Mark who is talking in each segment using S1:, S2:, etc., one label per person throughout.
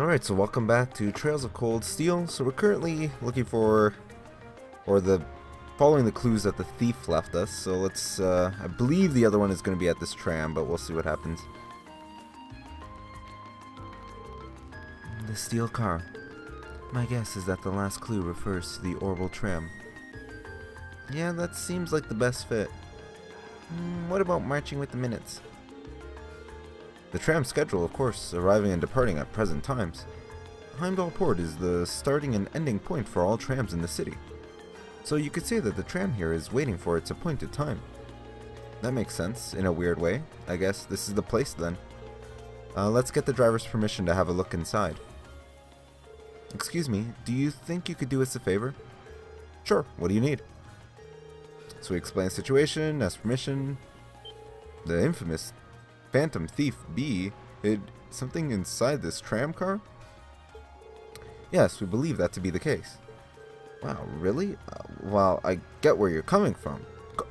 S1: Alright, so welcome back to Trails of Cold Steel. So we're currently looking for, following the clues that the thief left us. So let's, I believe the other one is going to be at this tram, but we'll see what happens. The steel car. My guess is that the last clue refers to the Orbital tram. Yeah, that seems like the best fit. What about marching with the minutes? The tram schedule, of course, arriving and departing at present times. Heimdall Port is the starting and ending point for all trams in the city. So you could say that the tram here is waiting for its appointed time. That makes sense, in a weird way. I guess this is the place then. Let's get the driver's permission to have a look inside. Excuse me, do you think you could do us a favor? Sure, what do you need? So we explain the situation, ask permission. The infamous Phantom Thief B hid something inside this tram car? Yes, we believe that to be the case. Wow, really? Well, I get where you're coming from.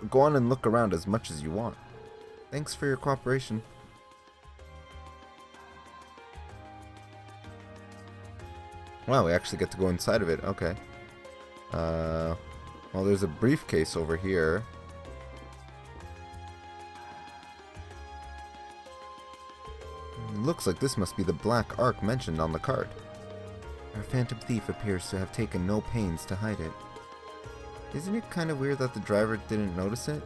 S1: Go on and look around as much as you want. Thanks for your cooperation. Wow, we actually get to go inside of it. Okay. Well, there's a briefcase over here. Looks like this must be the Black Ark mentioned on the card. Our Phantom Thief appears to have taken no pains to hide it. Isn't it kind of weird that the driver didn't notice it?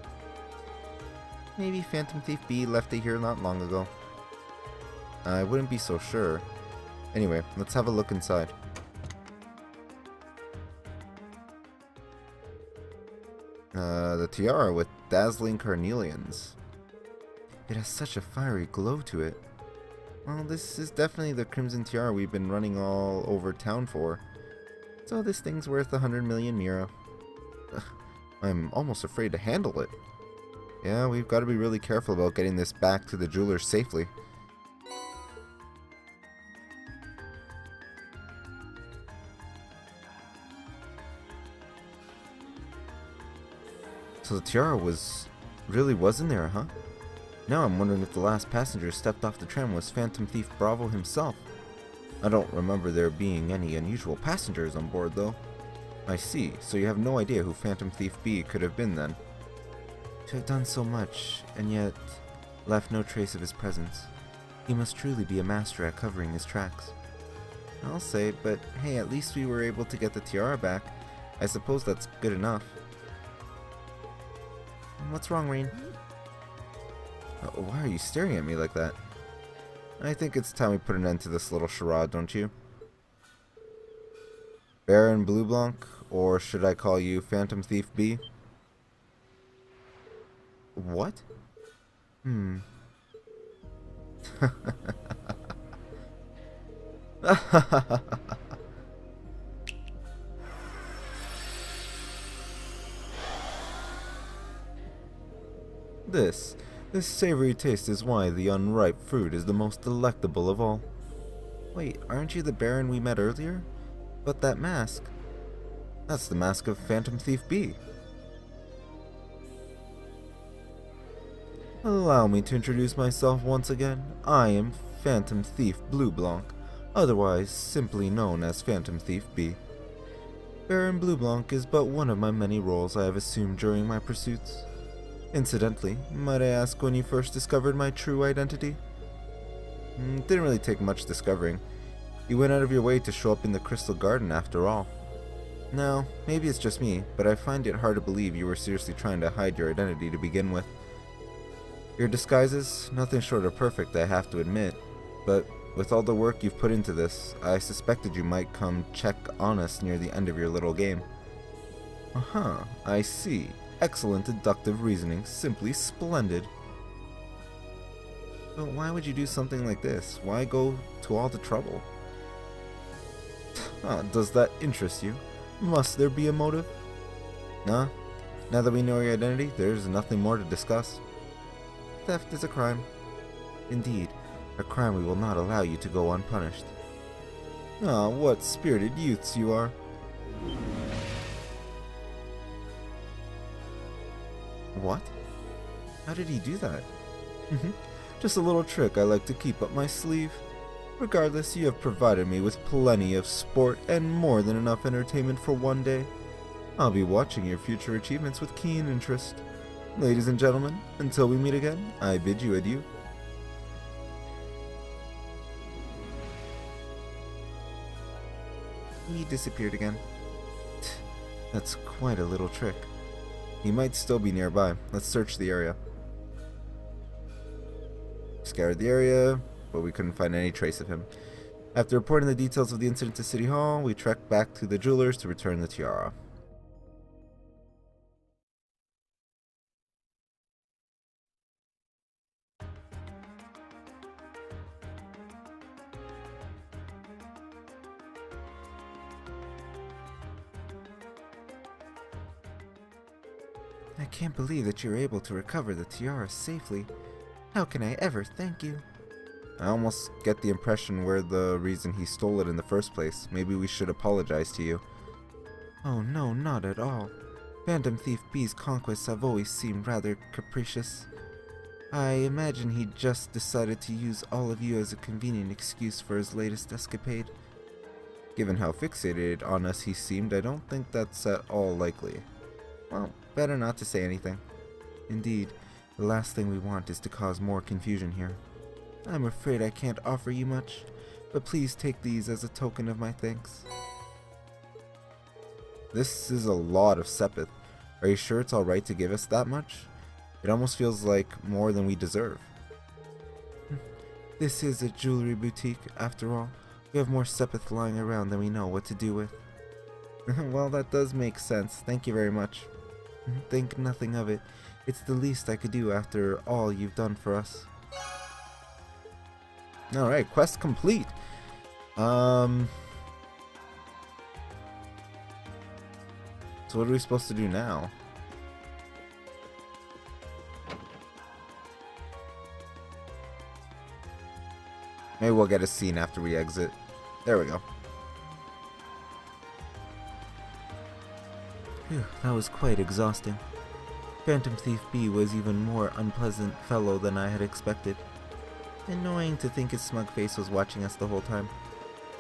S1: Maybe Phantom Thief B left it here not long ago. I wouldn't be so sure. Anyway, let's have a look inside. The tiara with dazzling carnelians. It has such a fiery glow to it. Well, this is definitely the Crimson Tiara we've been running all over town for. So this thing's worth 100 million Mira. I'm almost afraid to handle it. Yeah, we've got to be really careful about getting this back to the jeweler safely. So the tiara really was in there, huh? Now I'm wondering if the last passenger stepped off the tram was Phantom Thief Bravo himself. I don't remember there being any unusual passengers on board though. I see, so you have no idea who Phantom Thief B could have been then. To have done so much, and yet left no trace of his presence. He must truly be a master at covering his tracks. I'll say, but hey, at least we were able to get the tiara back. I suppose that's good enough. What's wrong, Rain? Why are you staring at me like that? I think it's time we put an end to this little charade, don't you? Baron Blue Blanc, or should I call you Phantom Thief B? What? This savory taste is why the unripe fruit is the most delectable of all. Wait, aren't you the Baron we met earlier? But that mask... That's the mask of Phantom Thief B. Allow me to introduce myself once again. I am Phantom Thief Blue Blanc, otherwise simply known as Phantom Thief B. Baron Blue Blanc is but one of my many roles I have assumed during my pursuits. Incidentally, might I ask when you first discovered my true identity? Didn't really take much discovering. You went out of your way to show up in the Crystal Garden after all. Now, maybe it's just me, but I find it hard to believe you were seriously trying to hide your identity to begin with. Your disguises, nothing short of perfect, I have to admit, but with all the work you've put into this, I suspected you might come check on us near the end of your little game. I see. Excellent deductive reasoning, simply splendid. But why would you do something like this? Why go to all the trouble? Does that interest you? Must there be a motive? Nah, now that we know your identity, there's nothing more to discuss. Theft is a crime. Indeed, a crime we will not allow you to go unpunished. What spirited youths you are. What? How did he do that? Just a little trick I like to keep up my sleeve. Regardless, you have provided me with plenty of sport and more than enough entertainment for one day. I'll be watching your future achievements with keen interest. Ladies and gentlemen, until we meet again, I bid you adieu. He disappeared again. That's quite a little trick. He might still be nearby. Let's search the area. Scoured the area, but we couldn't find any trace of him. After reporting the details of the incident to City Hall, we trekked back to the jeweler's to return the tiara. I can't believe that you were able to recover the tiara safely. How can I ever thank you? I almost get the impression we're the reason he stole it in the first place. Maybe we should apologize to you. Oh no, not at all. Phantom Thief B's conquests have always seemed rather capricious. I imagine he just decided to use all of you as a convenient excuse for his latest escapade. Given how fixated on us he seemed, I don't think that's at all likely. Well, better not to say anything. Indeed, the last thing we want is to cause more confusion here. I'm afraid I can't offer you much, but please take these as a token of my thanks. This is a lot of Sepith. Are you sure it's alright to give us that much? It almost feels like more than we deserve. This is a jewelry boutique, after all. We have more Sepith lying around than we know what to do with. Well, that does make sense. Thank you very much. Think nothing of it. It's the least I could do after all you've done for us. Alright, quest complete. So what are we supposed to do now? Maybe we'll get a scene after we exit. There we go. Phew, that was quite exhausting. Phantom Thief B was even more unpleasant fellow than I had expected. Annoying to think his smug face was watching us the whole time.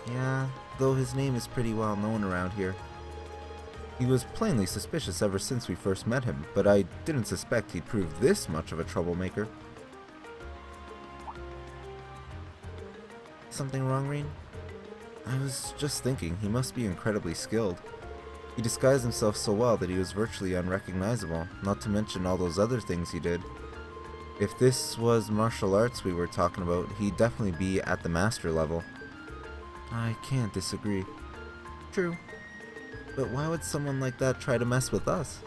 S1: Yeah, though his name is pretty well known around here. He was plainly suspicious ever since we first met him, but I didn't suspect he'd prove this much of a troublemaker. Something wrong, Reen? I was just thinking, he must be incredibly skilled. He disguised himself so well that he was virtually unrecognizable, not to mention all those other things he did. If this was martial arts we were talking about, he'd definitely be at the master level. I can't disagree. True. But why would someone like that try to mess with us?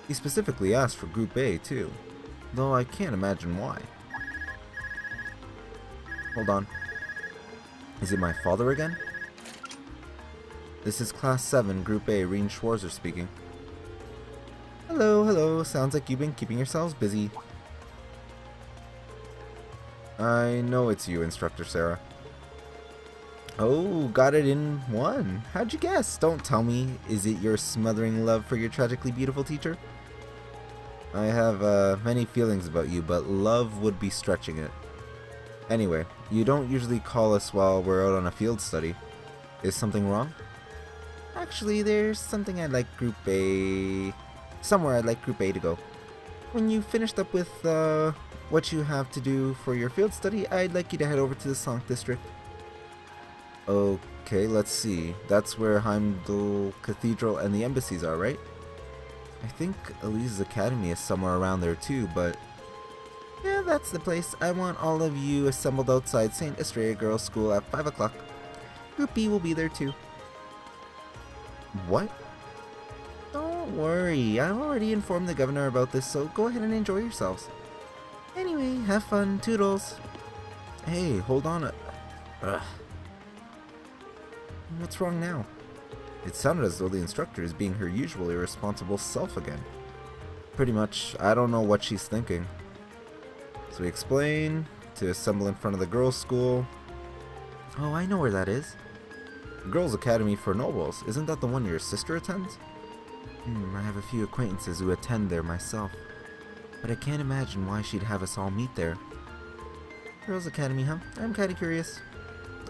S1: He specifically asked for Group A, too. Though I can't imagine why. Hold on. Is it my father again? This is Class 7, Group A, Reen Schwarzer speaking. Hello. Sounds like you've been keeping yourselves busy. I know it's you, Instructor Sarah. Oh, got it in one. How'd you guess? Don't tell me. Is it your smothering love for your tragically beautiful teacher? I have many feelings about you, but love would be stretching it. Anyway, you don't usually call us while we're out on a field study. Is something wrong? Actually, there's something I'd like Group A... Somewhere I'd like Group A to go. When you finished up with what you have to do for your field study, I'd like you to head over to the Sonk District. Okay, let's see. That's where Heimdall Cathedral and the embassies are, right? I think Elise's Academy is somewhere around there too, but... Yeah, that's the place. I want all of you assembled outside St. Estrella Girls' School at 5 o'clock. Group B will be there too. What? Don't worry, I've already informed the governor about this, so go ahead and enjoy yourselves. Anyway, have fun, toodles. Hey, hold on. Ugh. What's wrong now? It sounded as though the instructor is being her usual irresponsible self again. Pretty much, I don't know what she's thinking. So we explain to assemble in front of the girls' school. Oh, I know where that is. Girls' Academy for Nobles. Isn't that the one your sister attends? I have a few acquaintances who attend there myself. But I can't imagine why she'd have us all meet there. Girls' Academy, huh? I'm kinda curious.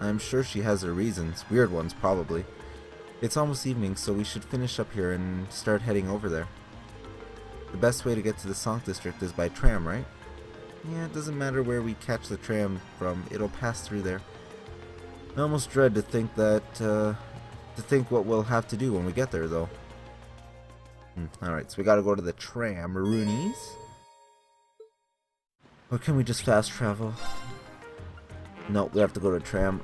S1: I'm sure she has her reasons, weird ones probably. It's almost evening, so we should finish up here and start heading over there. The best way to get to the Sonk District is by tram, right? Yeah, it doesn't matter where we catch the tram from, it'll pass through there. I almost dread to think what we'll have to do when we get there, though. Alright, so we gotta go to the tram, Roonies. Or can we just fast travel? No, we have to go to tram.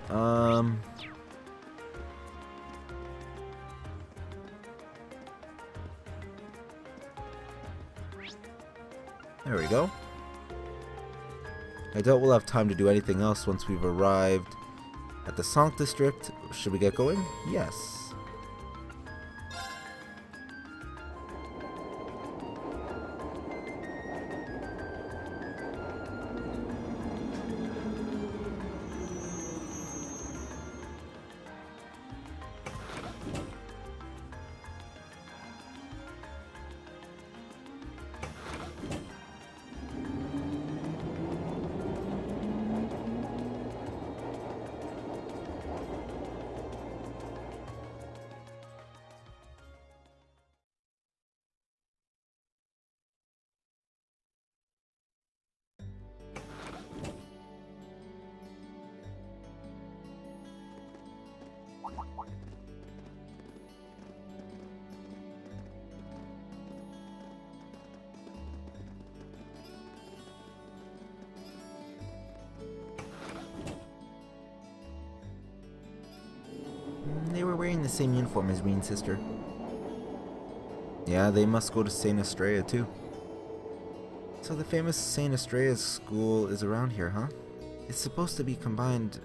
S1: There we go. I doubt we'll have time to do anything else once we've arrived at the Sonk District. Should we get going? Yes. They were wearing the same uniform as Reen's sister. Yeah, they must go to St. Estrella too. So the famous St. Estrella's school is around here, huh? It's supposed to be combined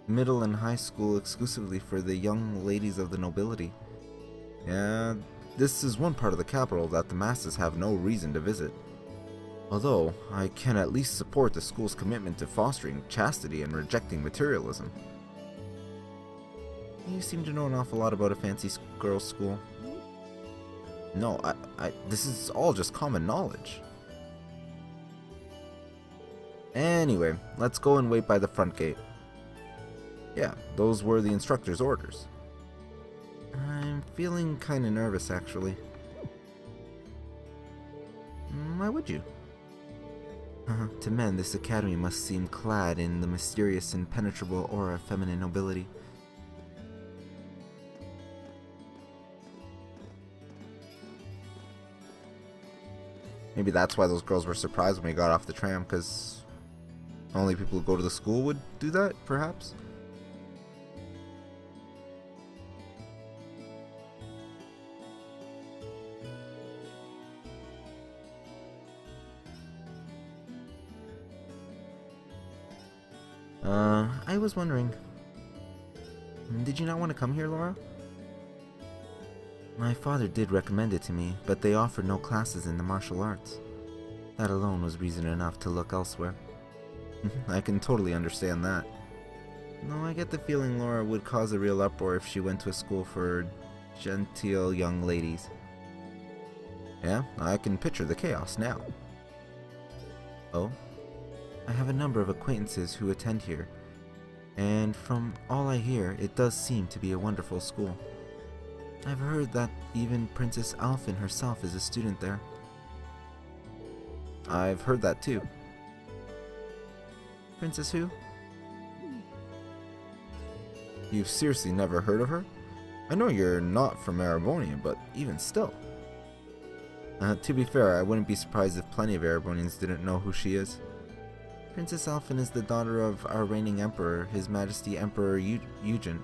S1: middle and high school exclusively for the young ladies of the nobility. Yeah, this is one part of the capital that the masses have no reason to visit. Although, I can at least support the school's commitment to fostering chastity and rejecting materialism. You seem to know an awful lot about a fancy girls' school. No, this is all just common knowledge. Anyway, let's go and wait by the front gate. Yeah, those were the instructor's orders. I'm feeling kinda nervous, actually. Why would you? To men, this academy must seem clad in the mysterious, impenetrable aura of feminine nobility. Maybe that's why those girls were surprised when we got off the tram, because only people who go to the school would do that, perhaps? I was wondering, did you not want to come here, Laura? My father did recommend it to me, but they offered no classes in the martial arts. That alone was reason enough to look elsewhere. I can totally understand that. No, I get the feeling Laura would cause a real uproar if she went to a school for genteel young ladies. Yeah, I can picture the chaos now. Oh? I have a number of acquaintances who attend here, and from all I hear, it does seem to be a wonderful school. I've heard that even Princess Alphen herself is a student there. I've heard that too. Princess who? You've seriously never heard of her? I know you're not from Erebonia, but even still. To be fair, I wouldn't be surprised if plenty of Erebonians didn't know who she is. Princess Alphen is the daughter of our reigning emperor, His Majesty Emperor Eugen.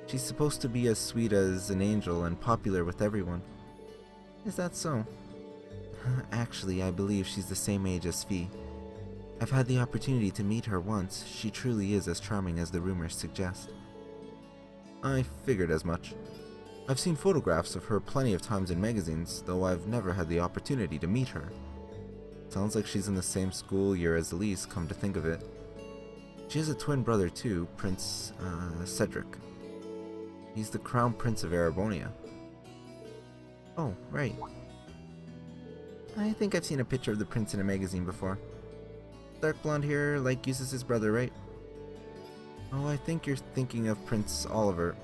S1: She's supposed to be as sweet as an angel and popular with everyone. Is that so? Actually, I believe she's the same age as Fie. I've had the opportunity to meet her once. She truly is as charming as the rumors suggest. I figured as much. I've seen photographs of her plenty of times in magazines, though I've never had the opportunity to meet her. Sounds like she's in the same school year as Elise, come to think of it. She has a twin brother too, Prince Cedric. He's the Crown Prince of Erebonia. Oh, right. I think I've seen a picture of the prince in a magazine before. Dark blonde hair, like Eustace's brother, right? Oh, I think you're thinking of Prince Oliver.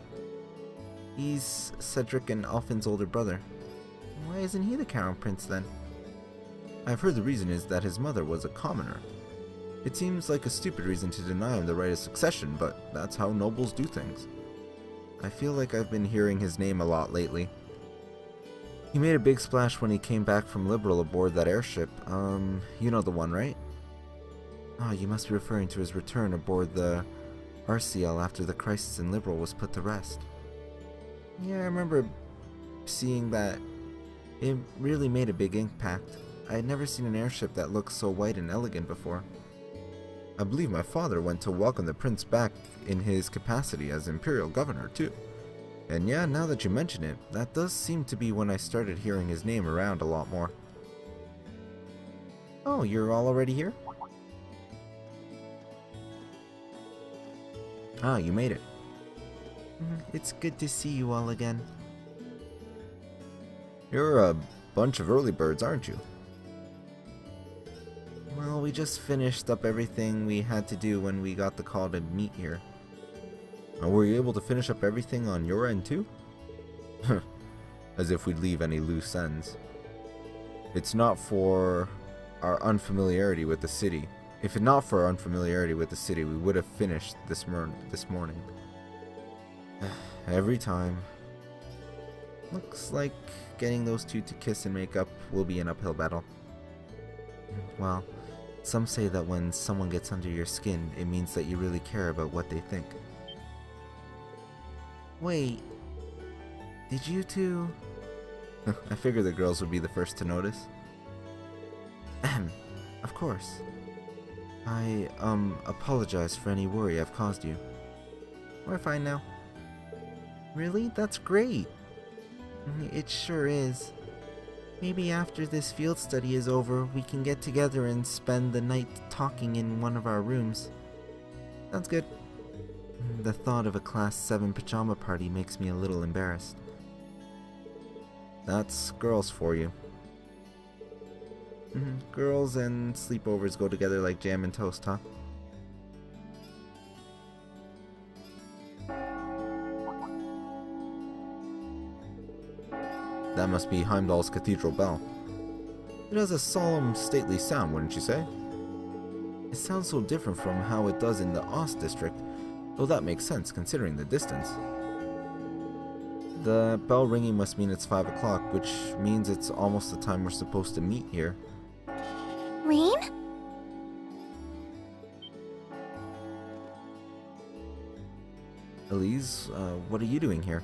S1: He's Cedric and Alfin's older brother. Why isn't he the Crown Prince then? I've heard the reason is that his mother was a commoner. It seems like a stupid reason to deny him the right of succession, but that's how nobles do things. I feel like I've been hearing his name a lot lately. He made a big splash when he came back from Liberal aboard that airship. You know the one, right? Ah, you must be referring to his return aboard the RCL after the crisis in Liberal was put to rest. Yeah, I remember seeing that. It really made a big impact. I had never seen an airship that looked so white and elegant before. I believe my father went to welcome the prince back in his capacity as Imperial Governor, too. And yeah, now that you mention it, that does seem to be when I started hearing his name around a lot more. Oh, you're all already here? Ah, you made it. It's good to see you all again. You're a bunch of early birds, aren't you? Well, we just finished up everything we had to do when we got the call to meet here. Were you able to finish up everything on your end too? As if we'd leave any loose ends. It's not for our unfamiliarity with the city. If not for our unfamiliarity with the city, we would have finished this morning. Every time. Looks like getting those two to kiss and make up will be an uphill battle. Well, some say that when someone gets under your skin, it means that you really care about what they think. Wait, did you two... I figured the girls would be the first to notice. Of course. I, apologize for any worry I've caused you. We're fine now. Really? That's great. It sure is. Maybe after this field study is over, we can get together and spend the night talking in one of our rooms. Sounds good. The thought of a Class 7 pajama party makes me a little embarrassed. That's girls for you. Girls and sleepovers go together like jam and toast, huh? That must be Heimdall's cathedral bell. It has a solemn, stately sound, wouldn't you say? It sounds so different from how it does in the Ost district, though that makes sense considering the distance. The bell ringing must mean it's 5 o'clock, which means it's almost the time we're supposed to meet here.
S2: Rean?
S1: Elise, what are you doing here?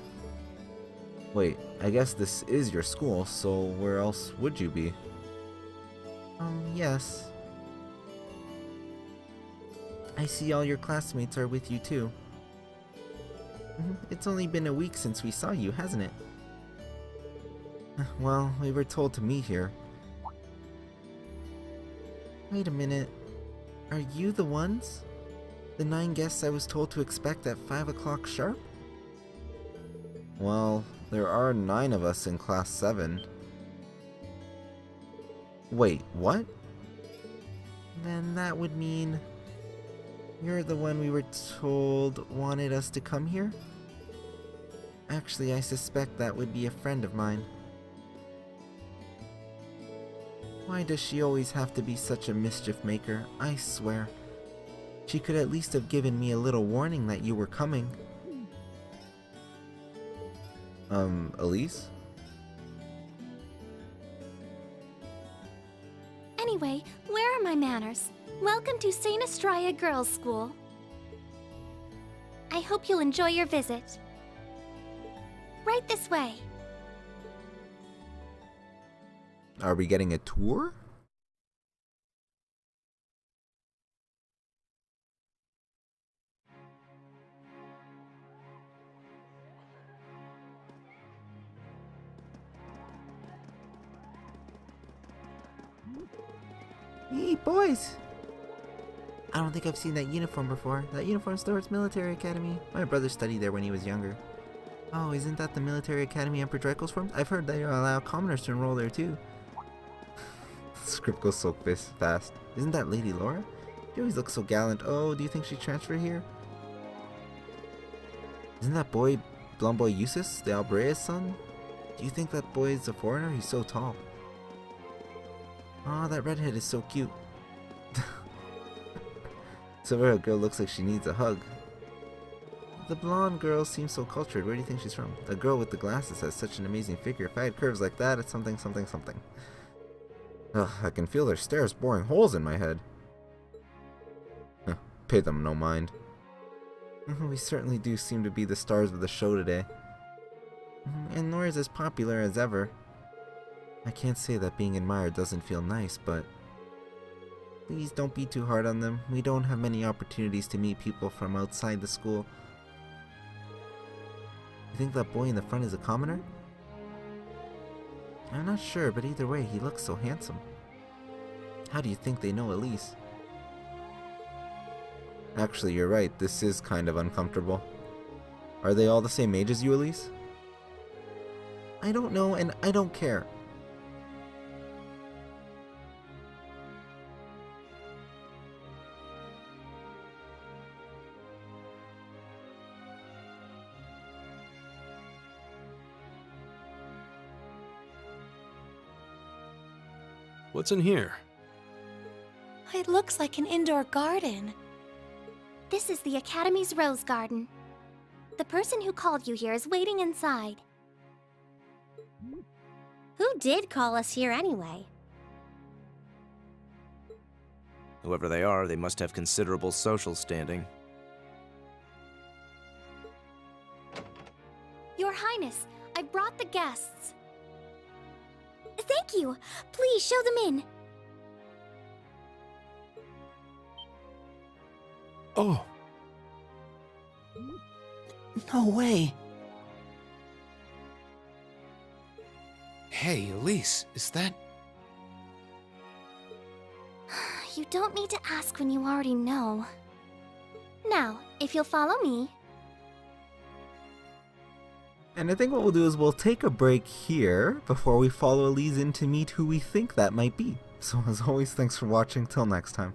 S1: Wait, I guess this is your school, so where else would you be? Yes. I see all your classmates are with you too. It's only been a week since we saw you, hasn't it? Well, we were told to meet here. Wait a minute. Are you the ones? The 9 guests I was told to expect at 5 o'clock sharp? Well, there are 9 of us in Class 7. Wait, what? Then that would mean... you're the one we were told wanted us to come here? Actually, I suspect that would be a friend of mine. Why does she always have to be such a mischief maker? I swear. She could at least have given me a little warning that you were coming. Elise?
S2: Anyway, where are my manners? Welcome to St. Estrella Girls' School. I hope you'll enjoy your visit. Right this way.
S1: Are we getting a tour? Hey, boys! I don't think I've seen that uniform before. That uniform store is Military Academy. My brother studied there when he was younger. Oh, isn't that the Military Academy Emperor Draco's from? I've heard they allow commoners to enroll there too. Script goes so fast. Isn't that Lady Laura? She always looks so gallant. Oh, do you think she transferred here? Isn't that boy blonde boy Eustace, the Albrea's son? Do you think that boy is a foreigner? He's so tall. Aw, that redhead is so cute. Silver girl looks like she needs a hug. The blonde girl seems so cultured. Where do you think she's from? The girl with the glasses has such an amazing figure. If I had curves like that, it's something, something, something. Ugh, I can feel their stares boring holes in my head. Huh, pay them no mind. We certainly do seem to be the stars of the show today. And Nora's as popular as ever. I can't say that being admired doesn't feel nice, but please don't be too hard on them. We don't have many opportunities to meet people from outside the school. You think that boy in the front is a commoner? I'm not sure, but either way, he looks so handsome. How do you think they know Elise? Actually, you're right. This is kind of uncomfortable. Are they all the same age as you, Elise? I don't know, and I don't care.
S3: What's in here?
S2: It looks like an indoor garden. This is the Academy's rose garden. The person who called you here is waiting inside.
S4: Who did call us here anyway?
S5: Whoever they are, they must have considerable social standing.
S2: Your Highness, I brought the guests. Thank you. Please show them in.
S3: Oh!
S6: No way.
S3: Hey, Elise, is that...
S2: You don't need to ask when you already know. Now, if you'll follow me.
S1: And I think what we'll do is we'll take a break here before we follow Elise in to meet who we think that might be. So as always, thanks for watching. Till next time.